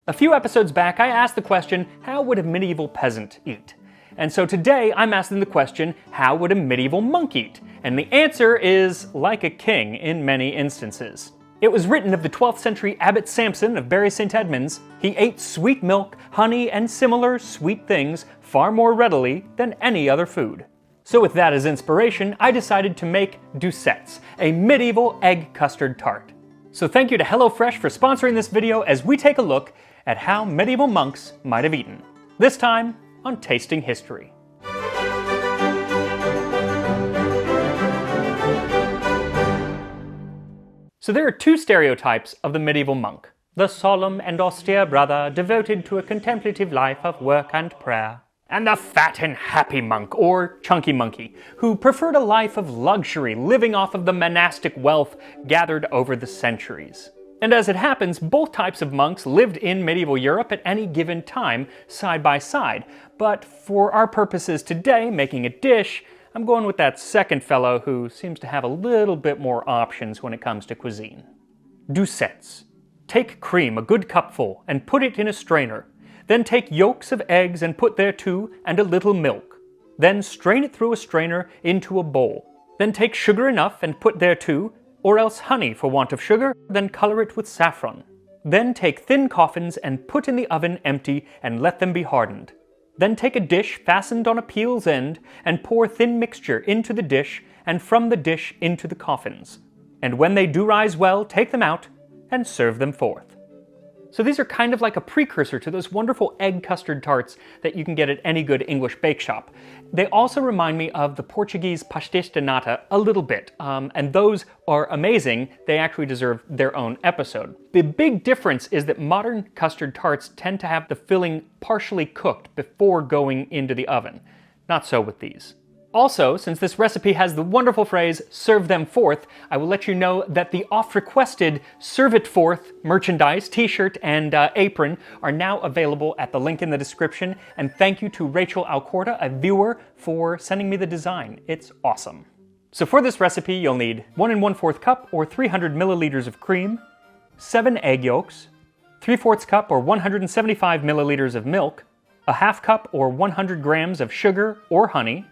A few episodes back, I asked the question, how would a medieval peasant eat? And so today, I'm asking the question, how would a medieval monk eat? And the answer is like a king in many instances. It was written of the 12th century Abbot Samson of Bury St. Edmunds. He ate sweet milk, honey, and similar sweet things far more readily than any other food. So with that as inspiration, I decided to make Doucettes, a medieval egg custard tart. So thank you to HelloFresh for sponsoring this video as we take a look at how medieval monks might have eaten. This time on Tasting History. So there are two stereotypes of the medieval monk. The solemn and austere brother devoted to a contemplative life of work and prayer. And the fat and happy monk, or chunky monkey, who preferred a life of luxury, living off of the monastic wealth gathered over the centuries. And as it happens, both types of monks lived in medieval Europe at any given time, side by side. But for our purposes today, making a dish, I'm going with that second fellow who seems to have a little bit more options when it comes to cuisine. Doucettes. Take cream, a good cupful, and put it in a strainer. Then take yolks of eggs and put thereto and a little milk. Then strain it through a strainer into a bowl. Then take sugar enough and put thereto, or else honey for want of sugar, then color it with saffron. Then take thin coffins and put in the oven empty and let them be hardened. Then take a dish fastened on a peel's end and pour thin mixture into the dish and from the dish into the coffins. And when they do rise well, take them out and serve them forth. So these are kind of like a precursor to those wonderful egg custard tarts that you can get at any good English bake shop. They also remind me of the Portuguese pastéis de nata a little bit, and those are amazing. They actually deserve their own episode. The big difference is that modern custard tarts tend to have the filling partially cooked before going into the oven. Not so with these. Also, since this recipe has the wonderful phrase, serve them forth, I will let you know that the oft-requested Serve It Forth merchandise, t-shirt, and apron are now available at the link in the description, and thank you to Rachel Alcorta, a viewer, for sending me the design. It's awesome. So for this recipe, you'll need 1 1/4 cup or 300 milliliters of cream, 7 egg yolks, 3/4 cup or 175 milliliters of milk, a half cup or 100 grams of sugar or honey,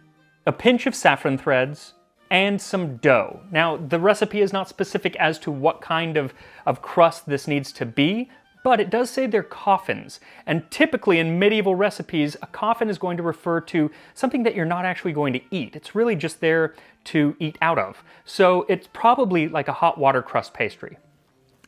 a pinch of saffron threads, and some dough. Now, the recipe is not specific as to what kind of crust this needs to be, but it does say they're coffins. And typically in medieval recipes, a coffin is going to refer to something that you're not actually going to eat. It's really just there to eat out of. So it's probably like a hot water crust pastry.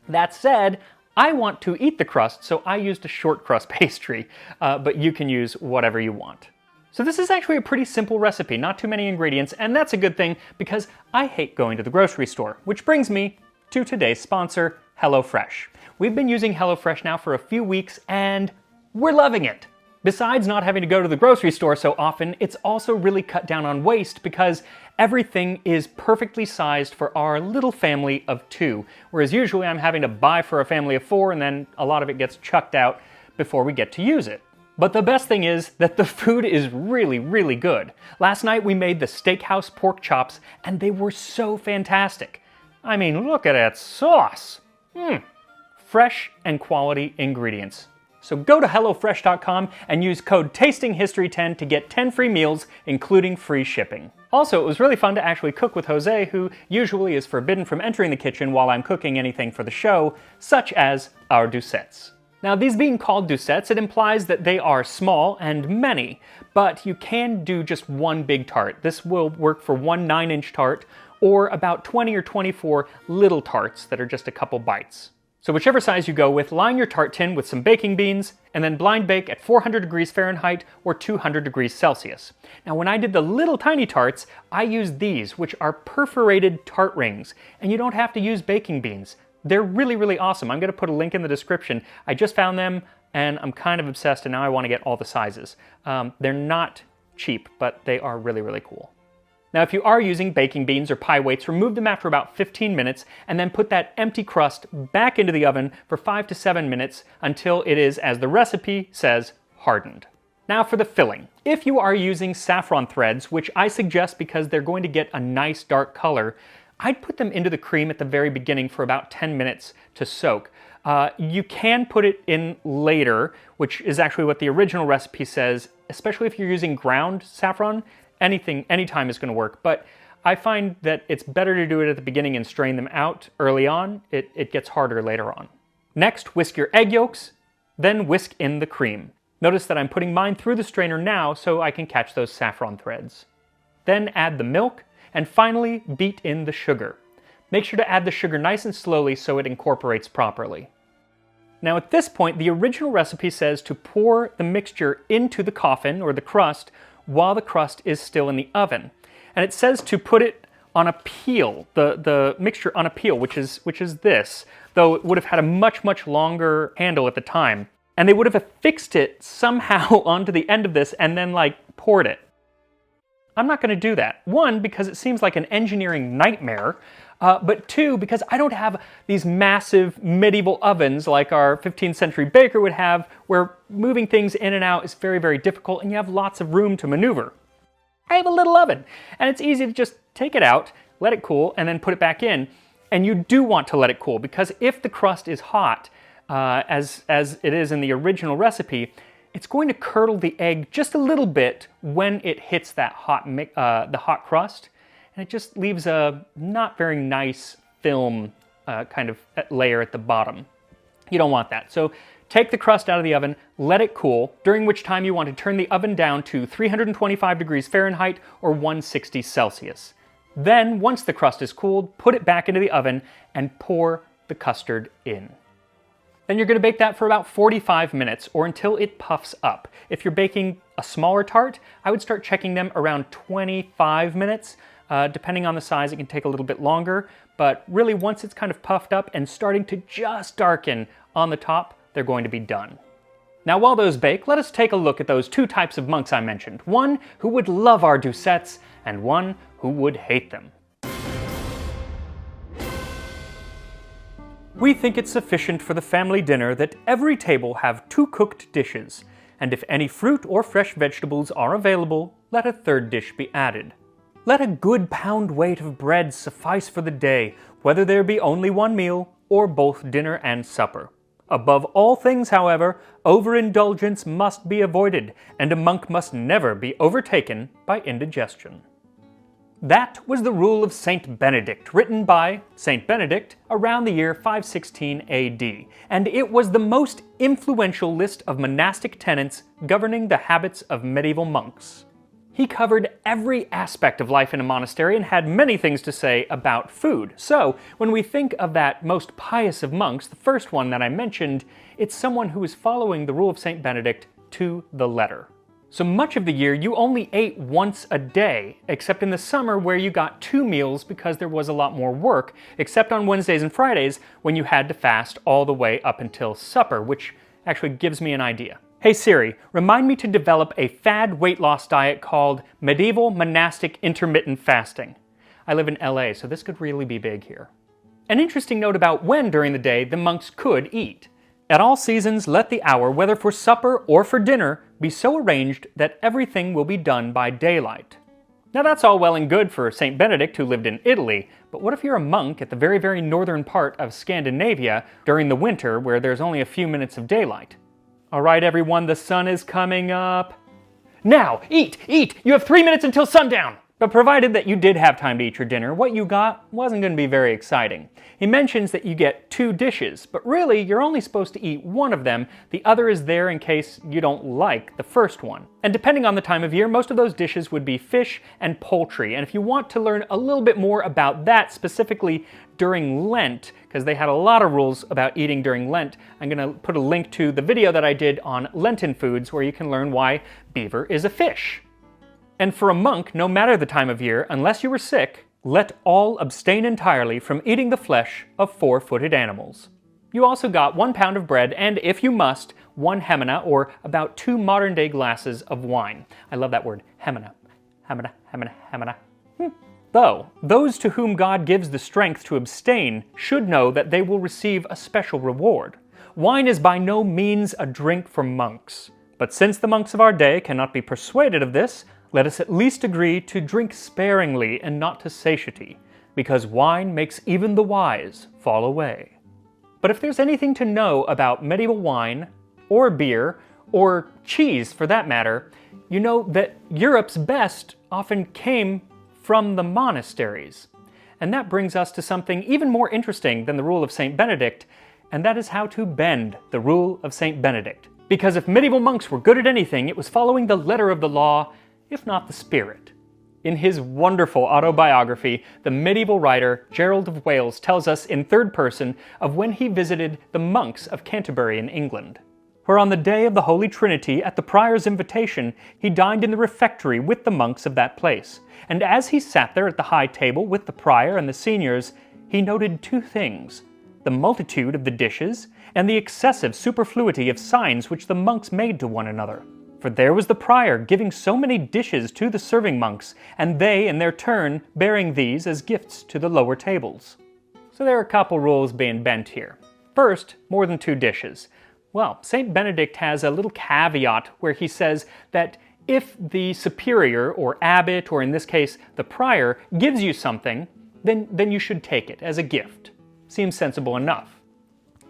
That said, I want to eat the crust, so I used a short crust pastry, but you can use whatever you want. So this is actually a pretty simple recipe, not too many ingredients, and that's a good thing because I hate going to the grocery store, which brings me to today's sponsor, HelloFresh. We've been using HelloFresh now for a few weeks and we're loving it. Besides not having to go to the grocery store so often, it's also really cut down on waste because everything is perfectly sized for our little family of 2, whereas usually I'm having to buy for a family of 4 and then a lot of it gets chucked out before we get to use it. But the best thing is that the food is really, really good. Last night we made the steakhouse pork chops and they were so fantastic. I mean, look at that sauce. Fresh and quality ingredients. So go to HelloFresh.com and use code TASTINGHISTORY10 to get 10 free meals, including free shipping. Also, it was really fun to actually cook with Jose, who usually is forbidden from entering the kitchen while I'm cooking anything for the show, such as our Doucettes. Now, these being called Doucettes, it implies that they are small and many, but you can do just one big tart. This will work for one 9-inch tart, or about 20 or 24 little tarts that are just a couple bites. So whichever size you go with, line your tart tin with some baking beans, and then blind bake at 400 degrees Fahrenheit or 200 degrees Celsius. Now, when I did the little tiny tarts, I used these, which are perforated tart rings, and you don't have to use baking beans. They're really, really awesome. I'm going to put a link in the description. I just found them, and I'm kind of obsessed, and now I want to get all the sizes. They're not cheap, but they are really, really cool. Now, if you are using baking beans or pie weights, remove them after about 15 minutes, and then put that empty crust back into the oven for 5 to 7 minutes until it is, as the recipe says, hardened. Now for the filling. If you are using saffron threads, which I suggest because they're going to get a nice dark color, I'd put them into the cream at the very beginning for about 10 minutes to soak. You can put it in later, which is actually what the original recipe says, especially if you're using ground saffron. Anytime is going to work, but I find that it's better to do it at the beginning and strain them out early on. It gets harder later on. Next, whisk your egg yolks, then whisk in the cream. Notice that I'm putting mine through the strainer now so I can catch those saffron threads. Then add the milk, and finally beat in the sugar. Make sure to add the sugar nice and slowly so it incorporates properly. Now at this point, the original recipe says to pour the mixture into the coffin, or the crust, while the crust is still in the oven. And it says to put it on a peel, the mixture on a peel, which is this, though it would have had a much longer handle at the time. And they would have affixed it somehow onto the end of this and then poured it. I'm not going to do that. One, because it seems like an engineering nightmare, but two, because I don't have these massive medieval ovens like our 15th century baker would have, where moving things in and out is very difficult and you have lots of room to maneuver. I have a little oven, and it's easy to just take it out, let it cool, and then put it back in. And you do want to let it cool, because if the crust is hot, as it is in the original recipe, it's going to curdle the egg just a little bit when it hits that the hot crust, and it just leaves a not very nice film kind of layer at the bottom. You don't want that. So take the crust out of the oven, let it cool, during which time you want to turn the oven down to 325 degrees Fahrenheit or 160 Celsius. Then, once the crust is cooled, put it back into the oven and pour the custard in. Then you're going to bake that for about 45 minutes or until it puffs up. If you're baking a smaller tart, I would start checking them around 25 minutes. Depending on the size, it can take a little bit longer, but really once it's kind of puffed up and starting to just darken on the top, they're going to be done. Now while those bake, let us take a look at those two types of monks I mentioned. One who would love our doucettes, and one who would hate them. We think it's sufficient for the family dinner that every table have 2 cooked dishes, and if any fruit or fresh vegetables are available, let a 3rd dish be added. Let a good pound weight of bread suffice for the day, whether there be only one meal or both dinner and supper. Above all things, however, overindulgence must be avoided, and a monk must never be overtaken by indigestion. That was the rule of Saint Benedict, written by Saint Benedict around the year 516 AD, and it was the most influential list of monastic tenets governing the habits of medieval monks. He covered every aspect of life in a monastery and had many things to say about food. So, when we think of that most pious of monks, the first one that I mentioned, it's someone who is following the rule of Saint Benedict to the letter. So much of the year, you only ate once a day, except in the summer where you got 2 meals because there was a lot more work, except on Wednesdays and Fridays when you had to fast all the way up until supper, which actually gives me an idea. Hey Siri, remind me to develop a fad weight loss diet called Medieval Monastic Intermittent Fasting. I live in LA, so this could really be big here. An interesting note about when during the day the monks could eat. At all seasons, let the hour, whether for supper or for dinner, be so arranged that everything will be done by daylight. Now that's all well and good for St. Benedict, who lived in Italy, but what if you're a monk at the very northern part of Scandinavia during the winter where there's only a few minutes of daylight? All right, everyone, the sun is coming up. Now, eat! You have 3 minutes until sundown! But provided that you did have time to eat your dinner, what you got wasn't going to be very exciting. He mentions that you get 2 dishes, but really you're only supposed to eat one of them. The other is there in case you don't like the first one. And depending on the time of year, most of those dishes would be fish and poultry. And if you want to learn a little bit more about that, specifically during Lent, because they had a lot of rules about eating during Lent, I'm going to put a link to the video that I did on Lenten foods where you can learn why beaver is a fish. And for a monk, no matter the time of year, unless you were sick, let all abstain entirely from eating the flesh of 4-footed animals. You also got 1 pound of bread and, if you must, 1 hemina, or about 2 modern-day glasses of wine. I love that word, hemina. Hemina. Though, those to whom God gives the strength to abstain should know that they will receive a special reward. Wine is by no means a drink for monks. But since the monks of our day cannot be persuaded of this, let us at least agree to drink sparingly and not to satiety, because wine makes even the wise fall away. But if there's anything to know about medieval wine, or beer, or cheese for that matter, you know that Europe's best often came from the monasteries. And that brings us to something even more interesting than the rule of St. Benedict, and that is how to bend the rule of St. Benedict. Because if medieval monks were good at anything, it was following the letter of the law, if not the spirit. In his wonderful autobiography, the medieval writer Gerald of Wales tells us in third person of when he visited the monks of Canterbury in England, where on the day of the Holy Trinity, at the prior's invitation, he dined in the refectory with the monks of that place. And as he sat there at the high table with the prior and the seniors, he noted two things: the multitude of the dishes, and the excessive superfluity of signs which the monks made to one another. For there was the prior giving so many dishes to the serving monks, and they, in their turn, bearing these as gifts to the lower tables. So there are a couple rules being bent here. First, more than 2 dishes. Well, St. Benedict has a little caveat where he says that if the superior, or abbot, or in this case, the prior, gives you something, then you should take it as a gift. Seems sensible enough.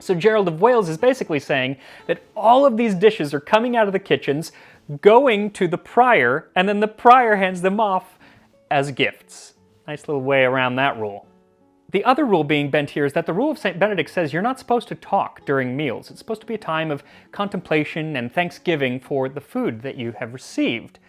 So Gerald of Wales is basically saying that all of these dishes are coming out of the kitchens, going to the prior, and then the prior hands them off as gifts. Nice little way around that rule. The other rule being bent here is that the rule of St. Benedict says you're not supposed to talk during meals. It's supposed to be a time of contemplation and thanksgiving for the food that you have received.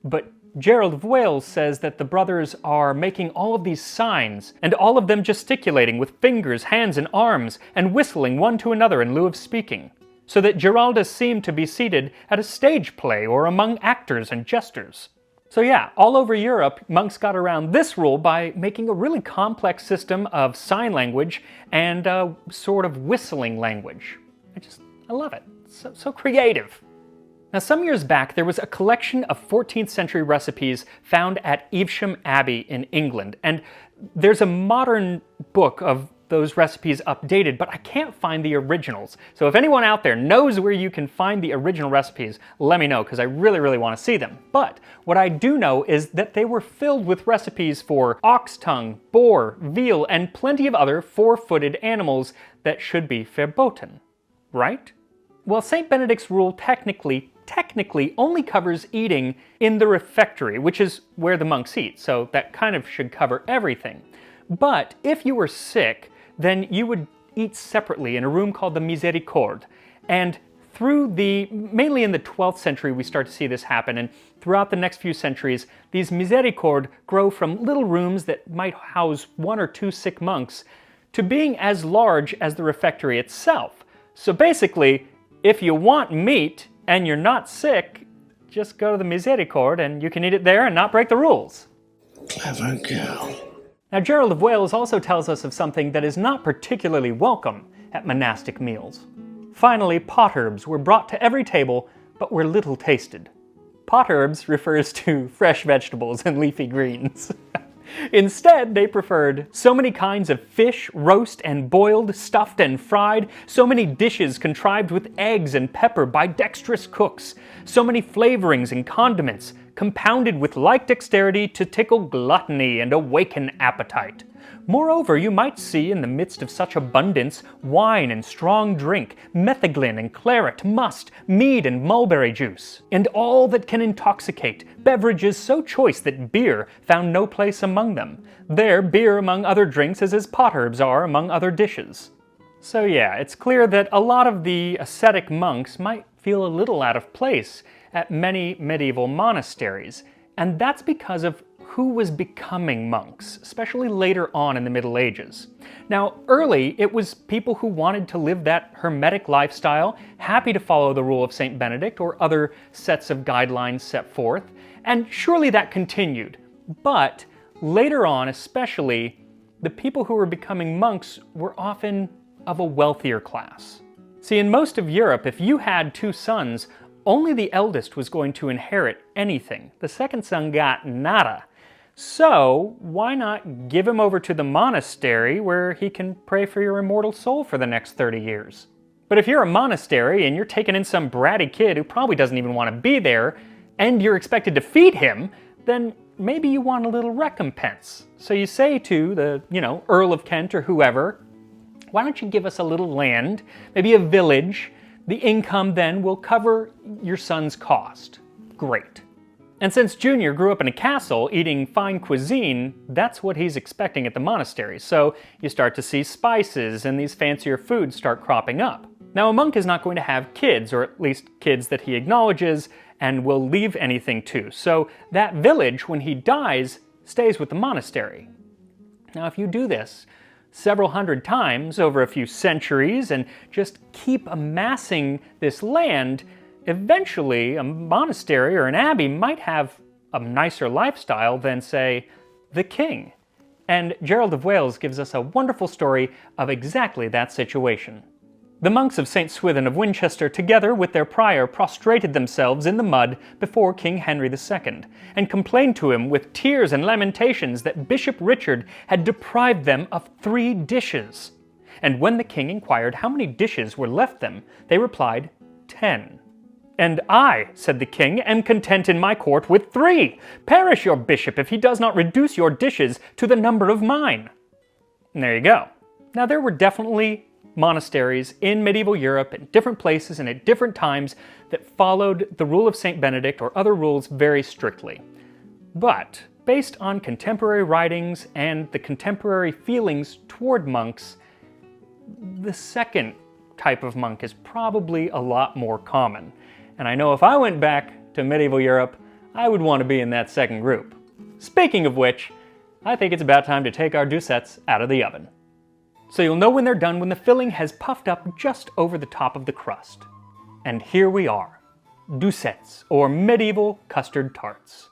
But Gerald of Wales says that the brothers are making all of these signs, and all of them gesticulating with fingers, hands, and arms, and whistling one to another in lieu of speaking, so that Giraldus seemed to be seated at a stage play or among actors and jesters. So yeah, all over Europe, monks got around this rule by making a really complex system of sign language and a sort of whistling language. I love it. So creative. Now, some years back, there was a collection of 14th century recipes found at Evesham Abbey in England, and there's a modern book of those recipes updated, but I can't find the originals. So if anyone out there knows where you can find the original recipes, let me know, because I really, really want to see them. But what I do know is that they were filled with recipes for ox tongue, boar, veal, and plenty of other 4-footed animals that should be verboten. Right? Well, St. Benedict's rule technically only covers eating in the refectory, which is where the monks eat, so that kind of should cover everything. But if you were sick, then you would eat separately in a room called the Misericorde. And mainly in the 12th century, we start to see this happen, and throughout the next few centuries, these Misericorde grow from little rooms that might house 1 or 2 sick monks to being as large as the refectory itself. So basically, if you want meat and you're not sick, just go to the Misericorde and you can eat it there and not break the rules. Clever girl. Now, Gerald of Wales also tells us of something that is not particularly welcome at monastic meals. Finally, potherbs were brought to every table, but were little tasted. Potherbs refers to fresh vegetables and leafy greens. Instead, they preferred so many kinds of fish, roast and boiled, stuffed and fried, so many dishes contrived with eggs and pepper by dexterous cooks, so many flavorings and condiments, compounded with like dexterity to tickle gluttony and awaken appetite. Moreover, you might see in the midst of such abundance wine and strong drink, metheglin and claret, must, mead and mulberry juice, and all that can intoxicate, beverages so choice that beer found no place among them. There, beer among other drinks is as potherbs are among other dishes. So yeah, it's clear that a lot of the ascetic monks might feel a little out of place at many medieval monasteries, and that's because of who was becoming monks, especially later on in the Middle Ages. Now, early, it was people who wanted to live that hermetic lifestyle, happy to follow the rule of St. Benedict or other sets of guidelines set forth, and surely that continued. But later on, especially, the people who were becoming monks were often of a wealthier class. See, in most of Europe, if you had 2 sons, only the eldest was going to inherit anything. The second son got nada. So, why not give him over to the monastery where he can pray for your immortal soul for the next 30 years? But if you're a monastery and you're taking in some bratty kid who probably doesn't even want to be there, and you're expected to feed him, then maybe you want a little recompense. So you say to the, Earl of Kent or whoever, Why don't you give us a little land, maybe a village? The income then will cover your son's cost. Great. And since Junior grew up in a castle eating fine cuisine, that's what he's expecting at the monastery. So you start to see spices and these fancier foods start cropping up. Now, a monk is not going to have kids, or at least kids that he acknowledges and will leave anything to. So that village, when he dies, stays with the monastery. Now, if you do this several hundred times over a few centuries and just keep amassing this land, eventually a monastery or an abbey might have a nicer lifestyle than, say, the king. And Gerald of Wales gives us a wonderful story of exactly that situation. The monks of St. Swithin of Winchester, together with their prior, prostrated themselves in the mud before King Henry II, and complained to him with tears and lamentations that Bishop Richard had deprived them of 3 dishes. And when the king inquired how many dishes were left them, they replied, 10. And I, said the king, am content in my court with 3. Perish your bishop if he does not reduce your dishes to the number of mine. And there you go. Now, there were definitely monasteries in medieval Europe in different places and at different times that followed the rule of St. Benedict or other rules very strictly. But based on contemporary writings and the contemporary feelings toward monks, the second type of monk is probably a lot more common. And I know if I went back to medieval Europe, I would want to be in that second group. Speaking of which, I think it's about time to take our doucettes out of the oven. So you'll know when they're done when the filling has puffed up just over the top of the crust. And here we are, doucettes, or medieval custard tarts.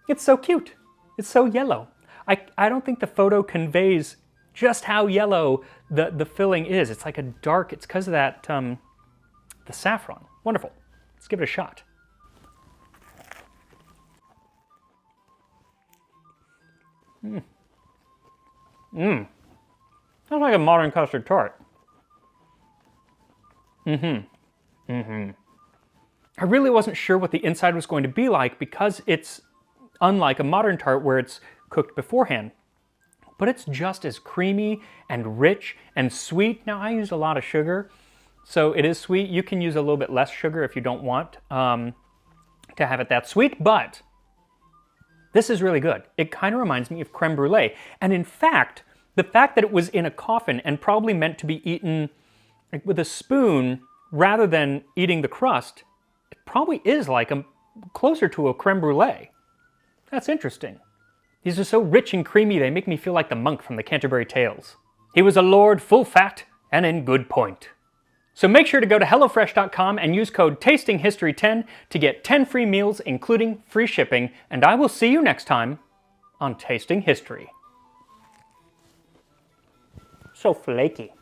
It's so cute. It's so yellow. I don't think the photo conveys just how yellow the filling is. It's like a dark, it's because of that, the saffron. Wonderful. Let's give it a shot. Sounds like a modern custard tart. I really wasn't sure what the inside was going to be like because it's unlike a modern tart where it's cooked beforehand. But it's just as creamy and rich and sweet. Now, I used a lot of sugar, so it is sweet. You can use a little bit less sugar if you don't want to have it that sweet, but this is really good. It kind of reminds me of creme brulee. And in fact, the fact that it was in a coffin and probably meant to be eaten with a spoon rather than eating the crust, it probably is like closer to a creme brulee. That's interesting. These are so rich and creamy, they make me feel like the monk from the Canterbury Tales. He was a lord full fat and in good point. So make sure to go to HelloFresh.com and use code TASTINGHISTORY10 to get 10 free meals, including free shipping, and I will see you next time on Tasting History. So flaky.